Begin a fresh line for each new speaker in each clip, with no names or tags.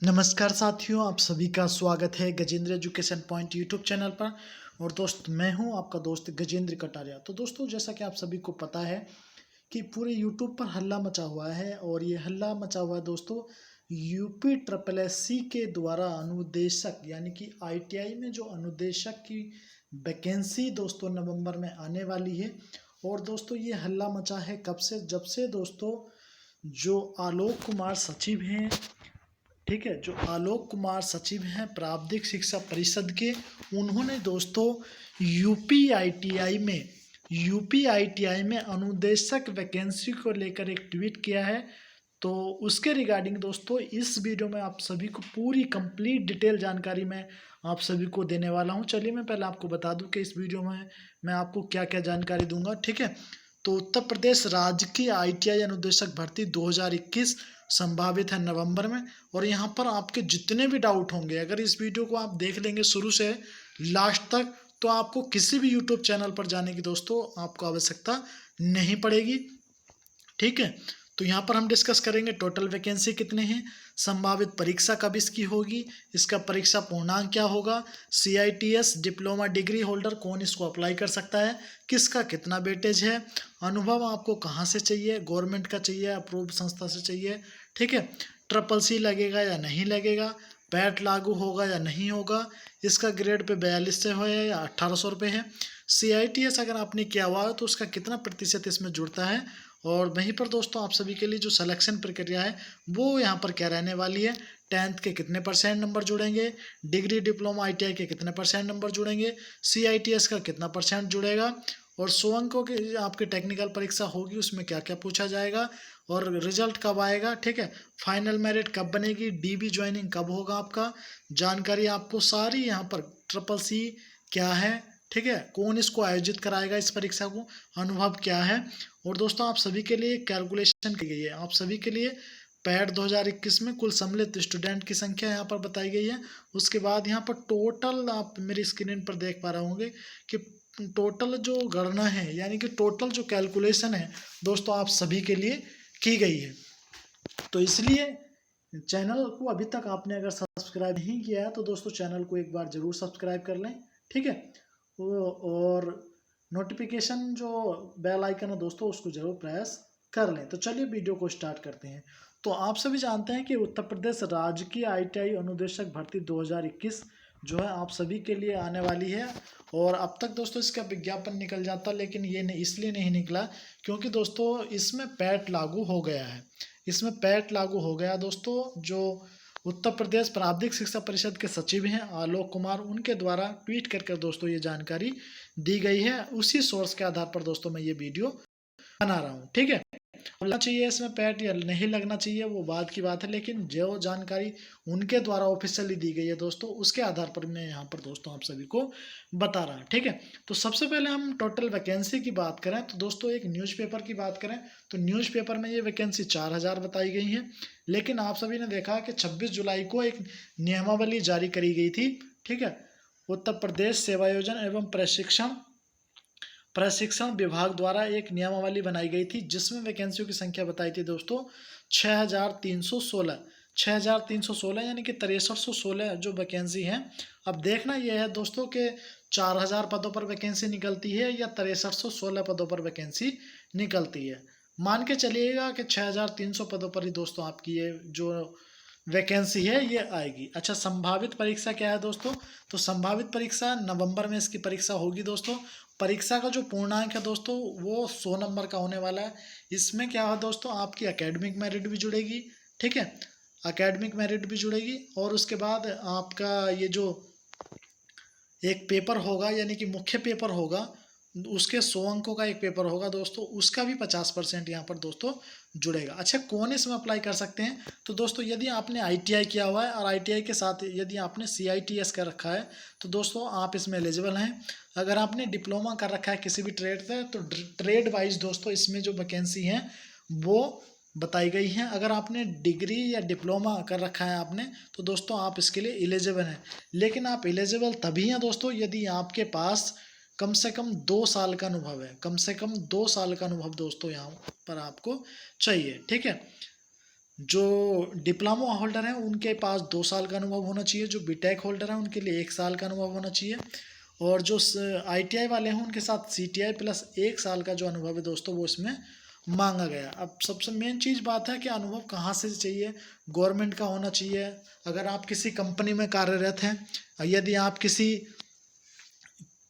नमस्कार साथियों, आप सभी का स्वागत है Gajendra education point YouTube channel पर। और दोस्त, मैं हूं आपका दोस्त गजेंद्र कटारिया। तो दोस्तों, जैसा कि आप सभी को पता है कि पूरे यूट्यूब पर हल्ला मचा हुआ है, और ये हल्ला मचा हुआ है दोस्तों यूपी ट्रिपल एस सी के द्वारा अनुदेशक यानी कि आईटीआई में जो अनुदेशक की वैकेंसी दोस्तों नवंबर में आने वाली है। और दोस्तों, ये हल्ला मचा है कब से? जब से दोस्तों जो आलोक कुमार सचिव हैं, ठीक है, जो आलोक कुमार सचिव हैं प्रावधिक शिक्षा परिषद के, उन्होंने दोस्तों यूपी आईटीआई में अनुदेशक वैकेंसी को लेकर एक ट्वीट किया है। तो उसके रिगार्डिंग दोस्तों इस वीडियो में आप सभी को पूरी कंप्लीट डिटेल जानकारी मैं आप सभी को देने वाला हूं। चलिए, मैं पहले आपको बता दूं कि इस वीडियो में मैं आपको क्या क्या जानकारी दूंगा, ठीक है। तो उत्तर प्रदेश राज्य की आईटीआई अनुदेशक भर्ती 2021 संभावित है नवंबर में। और यहाँ पर आपके जितने भी डाउट होंगे, अगर इस वीडियो को आप देख लेंगे शुरू से लास्ट तक, तो आपको किसी भी यूट्यूब चैनल पर जाने की दोस्तों आपको आवश्यकता नहीं पड़ेगी, ठीक है। तो यहाँ पर हम डिस्कस करेंगे टोटल वैकेंसी कितने हैं, संभावित परीक्षा कब इसकी होगी, इसका परीक्षा पूर्णांक क्या होगा, सीआईटीएस डिप्लोमा डिग्री होल्डर कौन इसको अप्लाई कर सकता है, किसका कितना वेटेज है, अनुभव आपको कहाँ से चाहिए, गवर्नमेंट का चाहिए, अप्रूव्ड संस्था से चाहिए, ठीक है, ट्रिपल सी लगेगा या नहीं लगेगा, पैट लागू होगा या नहीं होगा, इसका ग्रेड पे 42 से हो या 1800 रुपये है, सीआईटीएस अगर आपने किया हुआ है तो उसका कितना प्रतिशत इसमें जुड़ता है। और वहीं पर दोस्तों आप सभी के लिए जो सिलेक्शन प्रक्रिया है वो यहाँ पर क्या रहने वाली है, 10th के कितने % नंबर जुड़ेंगे, डिग्री डिप्लोमा आईटीआई के कितने % नंबर जुड़ेंगे, सीआईटीएस का कितना % जुड़ेगा, और 100 अंकों की आपकी टेक्निकल परीक्षा होगी, उसमें क्या क्या पूछा जाएगा, और रिजल्ट कब आएगा, ठीक है, फाइनल मेरिट कब बनेगी, डीबी ज्वाइनिंग कब होगा, आपका जानकारी आपको सारी यहाँ पर ट्रिपल सी क्या है, ठीक है, कौन इसको आयोजित कराएगा इस परीक्षा को, अनुभव क्या है। और दोस्तों आप सभी के लिए कैलकुलेशन की गई है, आप सभी के लिए पैट 2021 में कुल सम्मिलित स्टूडेंट की संख्या यहाँ पर बताई गई है। उसके बाद यहाँ पर टोटल आप मेरी स्क्रीन पर देख पा रहे होंगे कि टोटल जो गणना है यानी कि टोटल जो कैलकुलेशन है दोस्तों आप सभी के लिए की गई है। तो इसलिए चैनल को अभी तक आपने अगर सब्सक्राइब नहीं किया है तो दोस्तों चैनल को एक बार जरूर सब्सक्राइब कर लें, ठीक है। और नोटिफिकेशन जो बेल आइकन है दोस्तों उसको जरूर प्रेस कर लें। तो चलिए वीडियो को स्टार्ट करते हैं। तो आप सभी जानते हैं कि उत्तर प्रदेश राज्य की आईटीआई अनुदेशक भर्ती 2021 जो है आप सभी के लिए आने वाली है। और अब तक दोस्तों इसका विज्ञापन निकल जाता, लेकिन ये इसलिए नहीं निकला क्योंकि दोस्तों इसमें पैट लागू हो गया है। इसमें पैट लागू हो गया दोस्तों। जो उत्तर प्रदेश प्रावधिक शिक्षा परिषद के सचिव हैं आलोक कुमार, उनके द्वारा ट्वीट कर दोस्तों ये जानकारी दी गई है। उसी सोर्स के आधार पर दोस्तों मैं ये वीडियो बना रहा हूँ, ठीक है। लगना चाहिए इसमें पैट या नहीं लगना चाहिए वो बात की बात है, लेकिन जो जानकारी उनके द्वारा ऑफिशियली दी गई है दोस्तों उसके आधार पर मैं यहाँ पर दोस्तों आप सभी को बता रहा हूँ, ठीक है। तो सबसे पहले हम टोटल वैकेंसी की बात करें तो दोस्तों एक न्यूज़पेपर की बात करें तो न्यूज़पेपर में ये वैकेंसी 4000 बताई गई है। लेकिन आप सभी ने देखा कि 26 जुलाई को एक नियमावली जारी करी गई थी, ठीक है। उत्तर प्रदेश सेवायोजन एवं प्रशिक्षण विभाग द्वारा एक नियमावली बनाई गई थी जिसमें वैकेंसियों की संख्या बताई थी दोस्तों 6316 यानी कि 6316 जो वैकेंसी है। अब देखना यह है दोस्तों कि 4000 पदों पर वैकेंसी निकलती है या 6316 पदों पर वैकेंसी निकलती है। मान के चलिएगा कि 6300 पदों पर ही दोस्तों आपकी ये जो वैकेंसी है ये आएगी। अच्छा, संभावित परीक्षा क्या है दोस्तों? तो संभावित परीक्षा नवंबर में इसकी परीक्षा होगी दोस्तों। परीक्षा का जो पूर्णांक है दोस्तों वो 100 नंबर का होने वाला है। इसमें क्या है दोस्तों, आपकी एकेडमिक मेरिट भी जुड़ेगी, ठीक है, एकेडमिक मेरिट भी जुड़ेगी। और उसके बाद आपका ये जो एक पेपर होगा यानी कि मुख्य पेपर होगा, उसके 100 अंकों का एक पेपर होगा दोस्तों, उसका भी 50% यहाँ पर दोस्तों जुड़ेगा। अच्छा, कौन इसमें अप्लाई कर सकते हैं? तो दोस्तों यदि आपने आईटीआई किया हुआ है और आईटीआई के साथ यदि आपने सीआईटीएस कर रखा है तो दोस्तों आप इसमें एलिजिबल हैं। अगर आपने डिप्लोमा कर रखा है किसी भी ट्रेड से तो ट्रेड वाइज दोस्तों इसमें जो वैकेंसी हैं वो बताई गई हैं। अगर आपने डिग्री या डिप्लोमा कर रखा है आपने तो दोस्तों आप इसके लिए एलिजिबल हैं। लेकिन आप एलिजिबल तभी हैं दोस्तों यदि आपके पास कम से कम 2 साल का अनुभव है। कम से कम 2 साल का अनुभव दोस्तों यहाँ पर आपको चाहिए, ठीक है। जो डिप्लोमा होल्डर हैं उनके पास 2 साल का अनुभव होना चाहिए, जो बीटेक होल्डर हैं उनके लिए 1 साल का अनुभव होना चाहिए, और जो ITI वाले हैं उनके साथ CTI प्लस 1 साल का जो अनुभव है दोस्तों वो इसमें मांगा गया। अब सबसे मेन चीज़ बात है कि अनुभव कहाँ से चाहिए, गवर्नमेंट का होना चाहिए। अगर आप किसी कंपनी में कार्यरत हैं, यदि आप किसी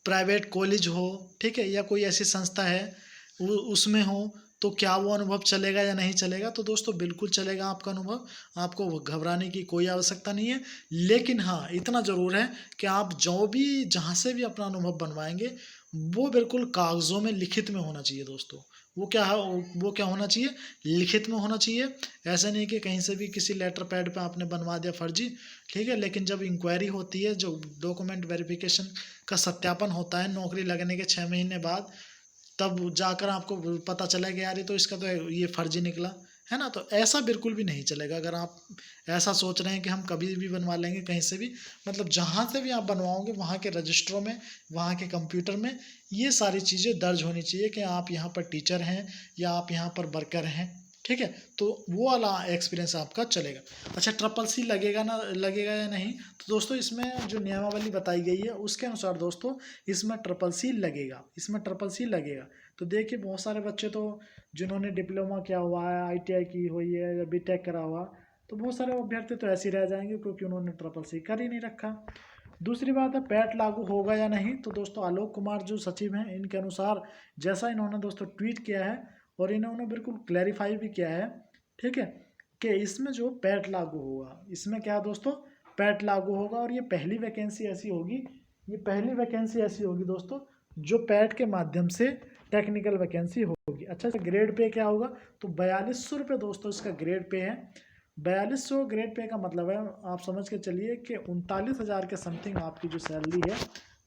प्राइवेट कॉलेज हो, ठीक है, या कोई ऐसी संस्था है उसमें हो, तो क्या वो अनुभव चलेगा या नहीं चलेगा? तो दोस्तों बिल्कुल चलेगा आपका अनुभव, आपको घबराने की कोई आवश्यकता नहीं है। लेकिन हाँ, इतना ज़रूर है कि आप जो भी जहाँ से भी अपना अनुभव बनवाएंगे वो बिल्कुल कागज़ों में लिखित में होना चाहिए दोस्तों। वो क्या है, वो क्या होना चाहिए, लिखित में होना चाहिए। ऐसा नहीं कि कहीं से भी किसी लेटर पैड पे आपने बनवा दिया फर्जी, ठीक है। लेकिन जब इंक्वायरी होती है, जो डॉक्यूमेंट वेरिफिकेशन का सत्यापन होता है नौकरी लगने के 6 महीने बाद, तब जाकर आपको पता चला कि यार ये तो इसका तो ये फर्जी निकला है ना। तो ऐसा बिल्कुल भी नहीं चलेगा। अगर आप ऐसा सोच रहे हैं कि हम कभी भी बनवा लेंगे कहीं से भी, मतलब जहाँ से भी आप बनवाओगे वहाँ के रजिस्ट्रों में, वहाँ के कंप्यूटर में ये सारी चीज़ें दर्ज होनी चाहिए कि आप यहाँ पर टीचर हैं या आप यहाँ पर वर्कर हैं, ठीक है। तो वो वाला एक्सपीरियंस आपका चलेगा। अच्छा, CCC लगेगा ना, लगेगा या नहीं? तो दोस्तों इसमें जो नियमावली बताई गई है उसके अनुसार दोस्तों इसमें CCC लगेगा, इसमें CCC लगेगा। तो देखिए बहुत सारे बच्चे तो जिन्होंने डिप्लोमा किया हुआ है, ITI की हुई है या बीटेक करा हुआ, तो बहुत सारे अभ्यर्थी तो ऐसे ही रह जाएंगे क्योंकि उन्होंने CCC कर ही नहीं रखा। दूसरी बात है पैट लागू होगा या नहीं, तो दोस्तों आलोक कुमार जो सचिव हैं इनके अनुसार, जैसा इन्होंने दोस्तों ट्वीट किया है और इन्होंने बिल्कुल क्लैरिफाई भी किया है, ठीक है, कि इसमें जो पैट लागू होगा, इसमें क्या दोस्तों पैट लागू होगा। और ये पहली वैकेंसी ऐसी होगी, ये पहली वैकेंसी ऐसी होगी दोस्तों जो पैट के माध्यम से टेक्निकल वैकेंसी होगी। अच्छा, ग्रेड पे क्या होगा, तो 4200 रुपये दोस्तों इसका ग्रेड पे है। 4200 ग्रेड पे का मतलब है, आप समझ के चलिए कि 39,000 के समथिंग आपकी जो सैलरी है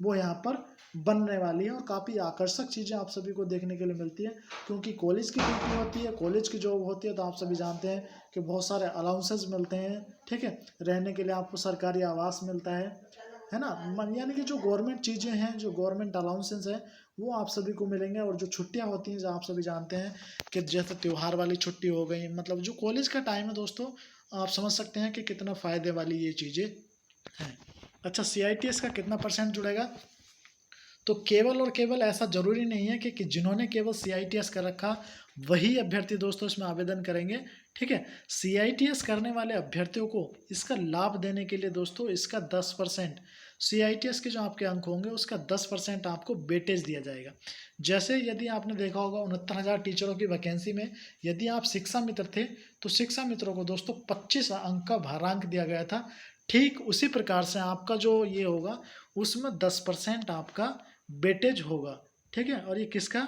वो यहाँ पर बनने वाली है। और काफ़ी आकर्षक चीज़ें आप सभी को देखने के लिए मिलती है, क्योंकि कॉलेज की ड्यूटी होती है, कॉलेज की जॉब होती है, तो आप सभी जानते हैं कि बहुत सारे अलाउंसेस मिलते हैं, ठीक है। रहने के लिए आपको सरकारी आवास मिलता है ना। यानी कि जो गवर्नमेंट चीज़ें हैं, जो गवर्नमेंट अलाउंसेस हैं वो आप सभी को मिलेंगे। और जो छुट्टियाँ होती हैं, जो आप सभी जानते हैं कि जैसे त्यौहार वाली छुट्टी हो गई, मतलब जो कॉलेज का टाइम है दोस्तों, आप समझ सकते हैं कि कितना फ़ायदे वाली ये चीज़ें हैं। अच्छा, CITS का कितना % जुड़ेगा, तो केवल और केवल ऐसा जरूरी नहीं है कि जिन्होंने केवल CITS कर रखा वही अभ्यर्थी दोस्तों इसमें आवेदन करेंगे, ठीक है। CITS करने वाले अभ्यर्थियों को इसका लाभ देने के लिए दोस्तों इसका 10%, CITS के जो आपके अंक होंगे उसका 10% आपको वेटेज दिया जाएगा। जैसे यदि आपने देखा होगा 69,000 टीचरों की वैकेंसी में यदि आप शिक्षा मित्र थे तो शिक्षा मित्रों को दोस्तों 25 अंक का भारांक दिया गया था। ठीक उसी प्रकार से आपका जो ये होगा उसमें 10% आपका वेटेज होगा, ठीक है। और ये किसका,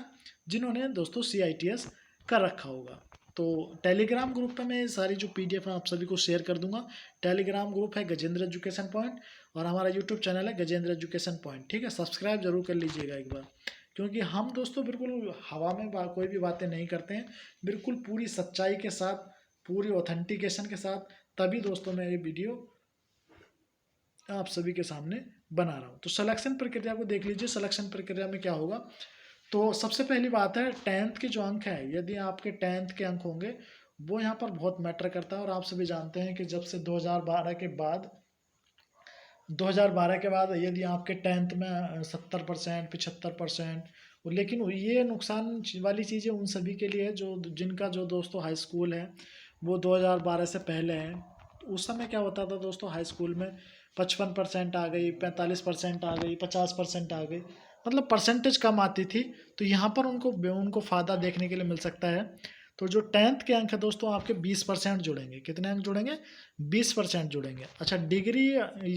जिन्होंने दोस्तों CITS कर रखा होगा। तो टेलीग्राम ग्रुप पे मैं सारी जो PDF है आप सभी को शेयर कर दूंगा। टेलीग्राम ग्रुप है गजेंद्र एजुकेशन पॉइंट, और हमारा यूट्यूब चैनल है गजेंद्र एजुकेशन पॉइंट, ठीक है। सब्सक्राइब जरूर कर लीजिएगा एक बार, क्योंकि हम दोस्तों बिल्कुल हवा में कोई भी बातें नहीं करते हैं, बिल्कुल पूरी सच्चाई के साथ, पूरी ऑथेंटिकेशन के साथ, तभी दोस्तों मैं ये वीडियो आप सभी के सामने बना रहा हूँ। तो सिलेक्शन प्रक्रिया को देख लीजिए। सिलेक्शन प्रक्रिया में क्या होगा, तो सबसे पहली बात है 10th के जो अंक है, यदि आपके 10th के अंक होंगे वो यहाँ पर बहुत मैटर करता है। और आप सभी जानते हैं कि जब से 2012 के बाद, 2012 के बाद यदि आपके 10th में 70%, 75%, लेकिन ये नुकसान वाली चीज़ें उन सभी के लिए है जो जिनका जो दोस्तों हाई स्कूल है वो 2012 से पहले है। उस समय क्या होता था दोस्तों, हाई स्कूल में 55% आ गई, 45% आ गई, 50% आ गई, मतलब परसेंटेज कम आती थी। तो यहाँ पर उनको उनको फ़ायदा देखने के लिए मिल सकता है। तो जो 10th के अंक है दोस्तों आपके 20% जुड़ेंगे। कितने अंक जुड़ेंगे, 20% जुड़ेंगे। अच्छा, डिग्री,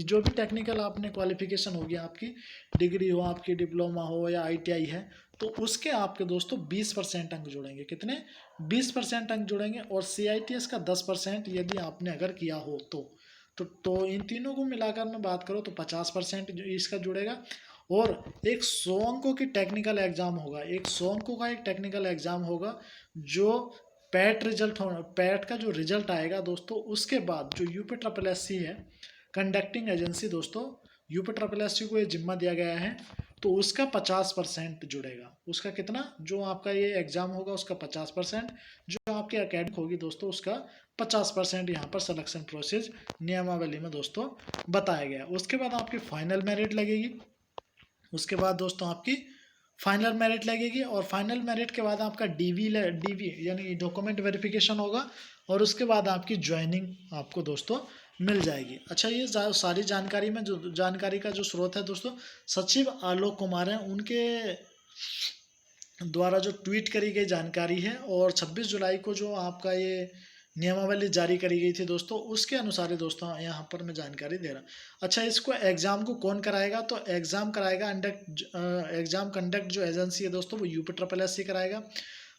जो भी टेक्निकल आपने क्वालिफिकेशन होगी, आपकी डिग्री हो, आपकी डिप्लोमा हो या ITI है, तो उसके आपके दोस्तों 20% अंक जुड़ेंगे। कितने, 20% अंक जुड़ेंगे। और CITS का 10% यदि आपने अगर किया हो तो इन तीनों को मिलाकर मैं बात करूँ तो 50% इसका जुड़ेगा। और एक 100 अंकों की टेक्निकल एग्जाम होगा, एक 100 अंकों का एक टेक्निकल एग्जाम होगा जो पैट का जो रिजल्ट आएगा दोस्तों, उसके बाद जो UPSSC है कंडक्टिंग एजेंसी दोस्तों, UPSSC को ये जिम्मा दिया गया है। तो उसका 50% जुड़ेगा। उसका कितना, जो आपका ये एग्ज़ाम होगा उसका 50%, जो आपकी एकेडमिक होगी दोस्तों उसका 50% यहाँ पर सिलेक्शन प्रोसेस नियमावली में दोस्तों बताया गया। उसके बाद आपकी फाइनल मेरिट लगेगी। उसके बाद दोस्तों आपकी फाइनल मेरिट लगेगी, और फाइनल मेरिट के बाद आपका डीवी यानी डॉक्यूमेंट वेरिफिकेशन होगा, और उसके बाद आपकी ज्वाइनिंग आपको दोस्तों मिल जाएगी। अच्छा, ये सारी जानकारी में जो जानकारी का जो स्रोत है दोस्तों, सचिव आलोक कुमार हैं, उनके द्वारा जो ट्वीट करी गई जानकारी है, और 26 जुलाई को जो आपका ये नियमावली जारी करी गई थी दोस्तों, उसके अनुसार ही दोस्तों यहाँ पर मैं जानकारी दे रहा। अच्छा, इसको एग्ज़ाम को कौन कराएगा, तो एग्ज़ाम कराएगा एग्ज़ाम कंडक्ट जो एजेंसी है दोस्तों वो UPSSC कराएगा।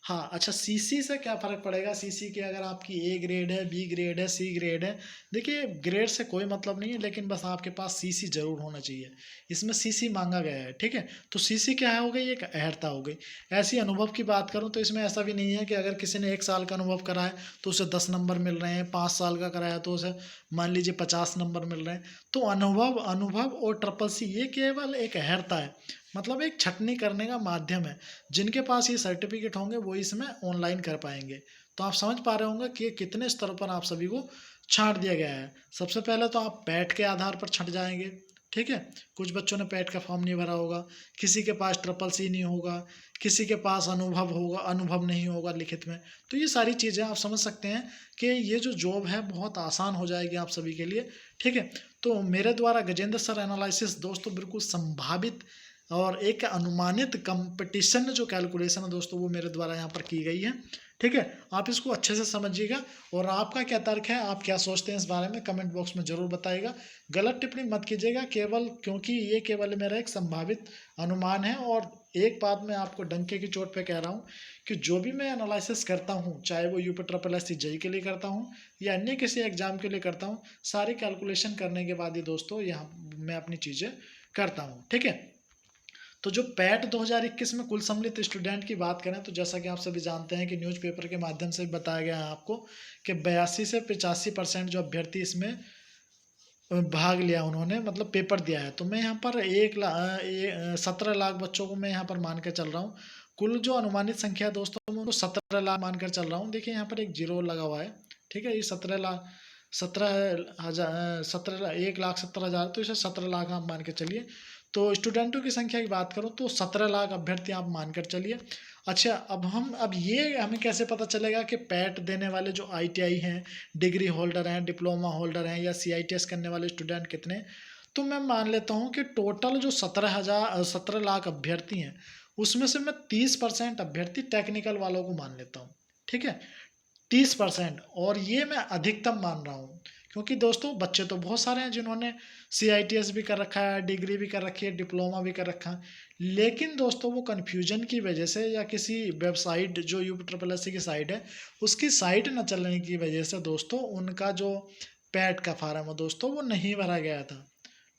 हाँ, अच्छा, सीसी से क्या फ़र्क पड़ेगा, सीसी की अगर आपकी ए ग्रेड है, बी ग्रेड है, सी ग्रेड है, देखिए ग्रेड से कोई मतलब नहीं है, लेकिन बस आपके पास सीसी ज़रूर होना चाहिए। इसमें सीसी मांगा गया है, ठीक है। तो सीसी क्या हो गई, एक अहर्ता हो गई। ऐसी अनुभव की बात करूं तो इसमें ऐसा भी नहीं है कि अगर किसी ने 1 साल का अनुभव करा है तो उसे 10 नंबर मिल रहे हैं, 5 साल का कराया तो उसे मान लीजिए 50 नंबर मिल रहे हैं। तो अनुभव अनुभव और ट्रिपल सी ये केवल एक अहर्ता है, मतलब एक छटनी करने का माध्यम है। जिनके पास ये सर्टिफिकेट होंगे वो इसमें ऑनलाइन कर पाएंगे। तो आप समझ पा रहे होंगे कि कितने स्तर पर आप सभी को छांट दिया गया है। सबसे पहले तो आप पैट के आधार पर छट जाएंगे, ठीक है। कुछ बच्चों ने पैट का फॉर्म नहीं भरा होगा, किसी के पास ट्रिपल सी नहीं होगा, किसी के पास अनुभव नहीं होगा लिखित में। तो ये सारी चीज़ें आप समझ सकते हैं कि ये जो जॉब है बहुत आसान हो जाएगी आप सभी के लिए, ठीक है। तो मेरे द्वारा गजेंद्र सर एनालिसिस दोस्तों बिल्कुल संभावित और एक अनुमानित कंपटीशन जो कैलकुलेशन है दोस्तों वो मेरे द्वारा यहाँ पर की गई है, ठीक है। आप इसको अच्छे से समझिएगा, और आपका क्या तर्क है, आप क्या सोचते हैं इस बारे में कमेंट बॉक्स में जरूर बताइएगा। गलत टिप्पणी मत कीजिएगा, केवल क्योंकि ये केवल मेरा एक संभावित अनुमान है। और एक बात मैं आपको डंके की चोट पे कह रहा हूँ कि जो भी मैं एनालिसिस करता हूँ, चाहे वो UPSSC जेई के लिए करता हूँ या अन्य किसी एग्जाम के लिए करता हूँ, सारी कैलकुलेशन करने के बाद ही दोस्तों यहाँ मैं अपनी चीज़ें करता हूँ, ठीक है। तो जो पैट 2021 में कुल सम्मिलित स्टूडेंट की बात करें तो जैसा कि आप सभी जानते हैं कि न्यूज़पेपर के माध्यम से बताया गया है आपको कि 82 से 85% जो अभ्यर्थी इसमें भाग लिया, उन्होंने मतलब पेपर दिया है। तो मैं यहाँ पर 17 लाख बच्चों को मैं यहाँ पर मान कर चल रहा हूँ। कुल जो अनुमानित संख्या है दोस्तों मैं उनको 17 लाख मान कर चल रहा हूँ। देखिए यहाँ पर एक जीरो लगा हुआ है, ठीक है। ये 1,17,000, तो इसे 17 लाख आप मान के चलिए। तो स्टूडेंटों की संख्या की बात करूँ तो 17 लाख अभ्यर्थी आप मानकर चलिए। अच्छा, अब ये हमें कैसे पता चलेगा कि पैट देने वाले जो ITI हैं, डिग्री होल्डर हैं, डिप्लोमा होल्डर हैं या CITS करने वाले स्टूडेंट कितने। तो मैं मान लेता हूँ कि टोटल जो 17 लाख अभ्यर्थी हैं उसमें से मैं 30% अभ्यर्थी टेक्निकल वालों को मान लेता हूँ, ठीक है। 30%, और ये मैं अधिकतम मान रहा हूँ क्योंकि दोस्तों बच्चे तो बहुत सारे हैं जिन्होंने CITS भी कर रखा है, डिग्री भी कर रखी है, डिप्लोमा भी कर रखा है। लेकिन दोस्तों वो कन्फ्यूजन की वजह से या किसी वेबसाइट जो UPSSC की साइट है उसकी साइट न चलने की वजह से दोस्तों उनका जो पैट का फार्म है दोस्तों वो नहीं भरा गया था,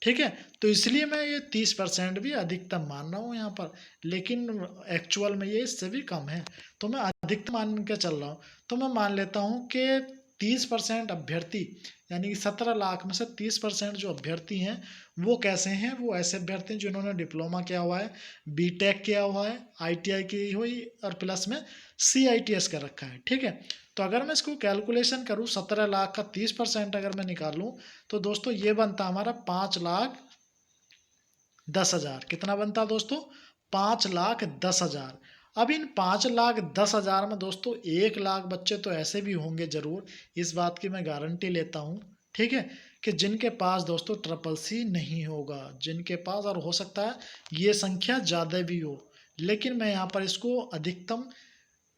ठीक है। तो इसलिए मैं ये 30% भी अधिकतम मान रहा हूँ यहाँ पर, लेकिन एक्चुअल में ये इससे भी कम है। तो मैं अधिकतम मान के चल रहा हूँ। तो मैं मान लेता हूँ कि 30% अभ्यर्थी यानी कि 17 लाख में से 30% जो अभ्यर्थी हैं वो कैसे हैं, वो ऐसे अभ्यर्थी हैं जिन्होंने डिप्लोमा किया हुआ है, BTech किया हुआ है, ITI की हुई और प्लस में CITS कर रखा है, ठीक है। तो अगर मैं इसको कैलकुलेशन करूँ 17 लाख का 30% अगर मैं निकालूँ तो दोस्तों ये बनता हमारा 5,10,000। कितना बनता दोस्तों, 5,10,000। अब इन 5,10,000 में दोस्तों 1 लाख बच्चे तो ऐसे भी होंगे जरूर, इस बात की मैं गारंटी लेता हूँ, ठीक है, कि जिनके पास दोस्तों ट्रिपल सी नहीं होगा, जिनके पास, और हो सकता है ये संख्या ज़्यादा भी हो, लेकिन मैं यहाँ पर इसको अधिकतम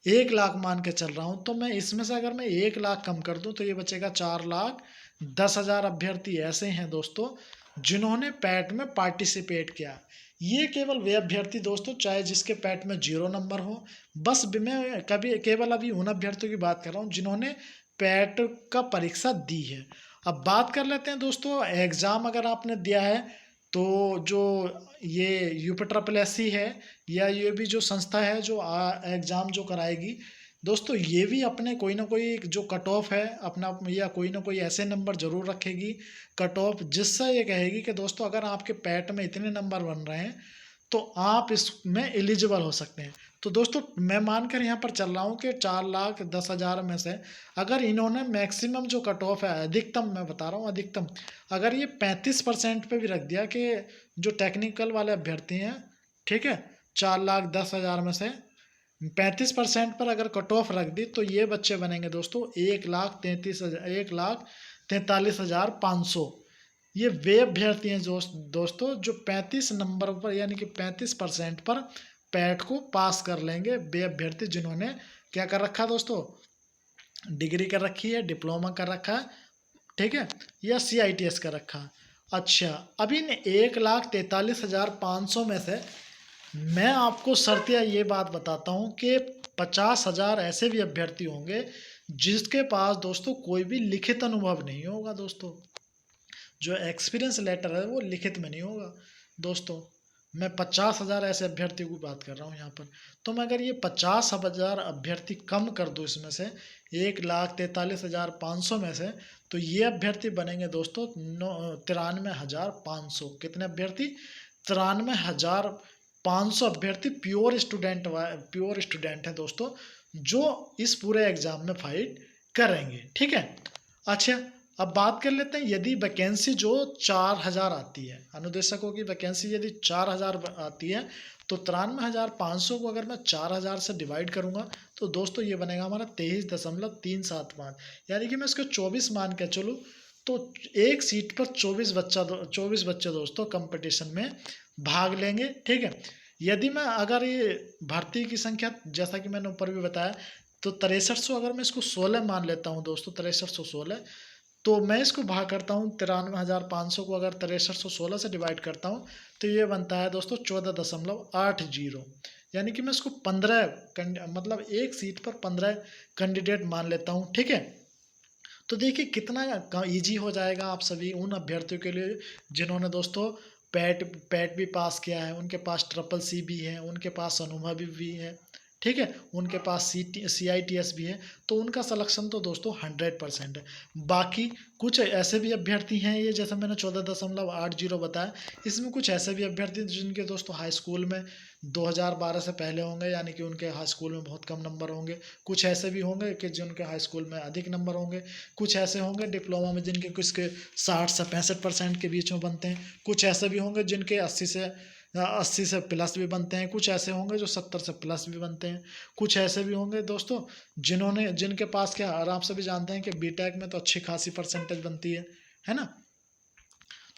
1 लाख मान के चल रहा हूँ। तो मैं इसमें से अगर मैं 1 लाख कम कर दूँ तो ये बचेगा 4,10,000 अभ्यर्थी ऐसे हैं दोस्तों जिन्होंने पैट में पार्टिसिपेट किया। ये केवल वे अभ्यर्थी दोस्तों चाहे जिसके पैट में 0 नंबर हो, बस मैं कभी केवल अभी उन अभ्यर्थियों की बात कर रहा हूँ जिन्होंने पैट का परीक्षा दी है। अब बात कर लेते हैं दोस्तों, एग्ज़ाम अगर आपने दिया है तो जो ये UPSSC है या ये भी जो संस्था है जो एग्ज़ाम जो कराएगी दोस्तों, ये भी अपने कोई ना कोई जो कट ऑफ है अपना, या कोई ना कोई ऐसे नंबर जरूर रखेगी कट ऑफ, जिससे ये कहेगी कि दोस्तों अगर आपके पैट में इतने नंबर बन रहे हैं तो आप इसमें एलिजिबल हो सकते हैं। तो दोस्तों मैं मानकर यहाँ पर चल रहा हूँ कि 4,10,000 में से अगर इन्होंने मैक्सिमम जो कट ऑफ है, अधिकतम मैं बता रहा हूँ अधिकतम, अगर ये 35% पे भी रख दिया कि जो टेक्निकल वाले अभ्यर्थी हैं, ठीक है, 4,10,000 में से 35% पर अगर कट ऑफ रख दी तो ये बच्चे बनेंगे दोस्तों 1,43,500। ये वे अभ्यर्थी हैं दोस्तों जो 35 नंबर पर यानी कि 35% पर पैट को पास कर लेंगे। वे अभ्यर्थी जिन्होंने क्या कर रखा है दोस्तों, डिग्री कर रखी है, डिप्लोमा कर रखा है, ठीक है, या CITS कर रखा है। अच्छा, अभी इन 1,43,500 में से मैं आपको शर्तिया ये बात बताता हूँ कि 50,000 ऐसे भी अभ्यर्थी होंगे जिसके पास दोस्तों कोई भी लिखित अनुभव नहीं होगा दोस्तों। जो एक्सपीरियंस लेटर है वो लिखित में नहीं होगा दोस्तों। मैं 50,000 ऐसे अभ्यर्थियों की बात कर रहा हूँ यहाँ पर। तो मैं अगर ये 50,000 अभ्यर्थी कम कर दूँ इसमें से 1,43,500 में से, तो ये अभ्यर्थी बनेंगे दोस्तों 93,500। कितने अभ्यर्थी? 93,500 अभ्यर्थी प्योर स्टूडेंट हैं दोस्तों, जो इस पूरे एग्जाम में फाइट करेंगे, ठीक है। अच्छा, अब बात कर लेते हैं यदि वैकेंसी जो 4,000 आती है, अनुदेशकों की वैकेंसी यदि 4,000 आती है, तो 93,500 को अगर मैं 4,000 से डिवाइड करूंगा तो दोस्तों ये बनेगा हमारा 23.375, यानी कि मैं इसको 24 मान के चलूँ तो एक सीट पर 24 बच्चे दोस्तों कंपटीशन में भाग लेंगे, ठीक है। यदि मैं अगर ये भर्ती की संख्या जैसा कि मैंने ऊपर भी बताया, तो 6300 अगर मैं इसको 16 मान लेता हूँ दोस्तों, 6316, तो मैं इसको भाग करता हूँ 93,500 को अगर 6316 से डिवाइड करता हूँ तो ये बनता है दोस्तों 14.80, यानी कि मैं इसको 15 मतलब एक सीट पर 15 कैंडिडेट मान लेता हूँ, ठीक है। तो देखिए कितना ईजी हो जाएगा आप सभी उन अभ्यर्थियों के लिए जिन्होंने दोस्तों पैट भी पास किया है, उनके पास CCC भी है, उनके पास अनुभव भी है, ठीक है, उनके पास CITS भी है, तो उनका सिलेक्शन तो दोस्तों 100% है। बाकी कुछ ऐसे भी अभ्यर्थी हैं, ये जैसे मैंने 14.80 बताया, इसमें कुछ ऐसे भी अभ्यर्थी जिनके दोस्तों हाई स्कूल में 2012 से पहले होंगे, यानी कि उनके हाई स्कूल में बहुत कम नंबर होंगे। कुछ ऐसे भी होंगे कि जिनके हाई स्कूल में अधिक नंबर होंगे। कुछ ऐसे होंगे डिप्लोमा में जिनके कुछ के 60 से 65% के बीच में बनते हैं। कुछ ऐसे भी होंगे जिनके 80 से प्लस भी बनते हैं। कुछ ऐसे होंगे जो 70 से प्लस भी बनते हैं। कुछ ऐसे भी होंगे दोस्तों जिनके पास क्या, और आप सभी जानते हैं कि बीटेक में तो अच्छी खासी परसेंटेज बनती है ना।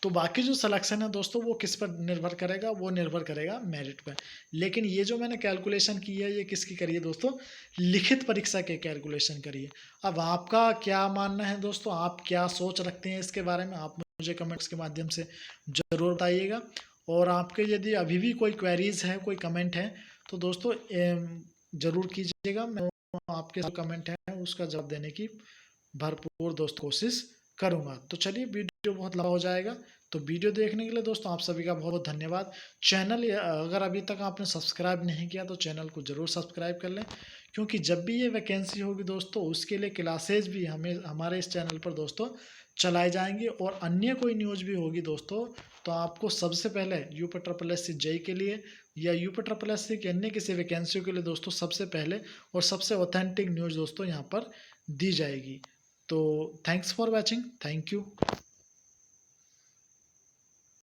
तो बाकी जो सिलेक्शन है दोस्तों वो किस पर निर्भर करेगा, वो निर्भर करेगा मेरिट पर। लेकिन ये जो मैंने कैलकुलेशन की है ये किसकी करी है दोस्तों, लिखित परीक्षा के कैलकुलेशन करी है। अब आपका क्या मानना है दोस्तों, आप क्या सोच रखते हैं इसके बारे में, आप मुझे कमेंट्स के माध्यम से ज़रूर बताइएगा। और आपके यदि अभी भी कोई क्वेरीज है, कोई कमेंट है, तो दोस्तों ज़रूर कीजिएगा। मैं आपके जो कमेंट है उसका जवाब देने की भरपूर दोस्त कोशिश करूंगा। तो चलिए वीडियो बहुत लंबा हो जाएगा, तो वीडियो देखने के लिए दोस्तों आप सभी का बहुत बहुत धन्यवाद। चैनल अगर अभी तक आपने सब्सक्राइब नहीं किया तो चैनल को ज़रूर सब्सक्राइब कर लें, क्योंकि जब भी ये वैकेंसी होगी दोस्तों उसके लिए क्लासेज भी हमारे इस चैनल पर दोस्तों चलाई जाएंगी। और अन्य कोई न्यूज़ भी होगी दोस्तों तो आपको सबसे पहले UP JEE के लिए या UP के अन्य किसी वैकेंसियों के लिए दोस्तों सबसे पहले और सबसे ऑथेंटिक न्यूज़ दोस्तों यहाँ पर दी जाएगी। तो thanks for watching, thank you.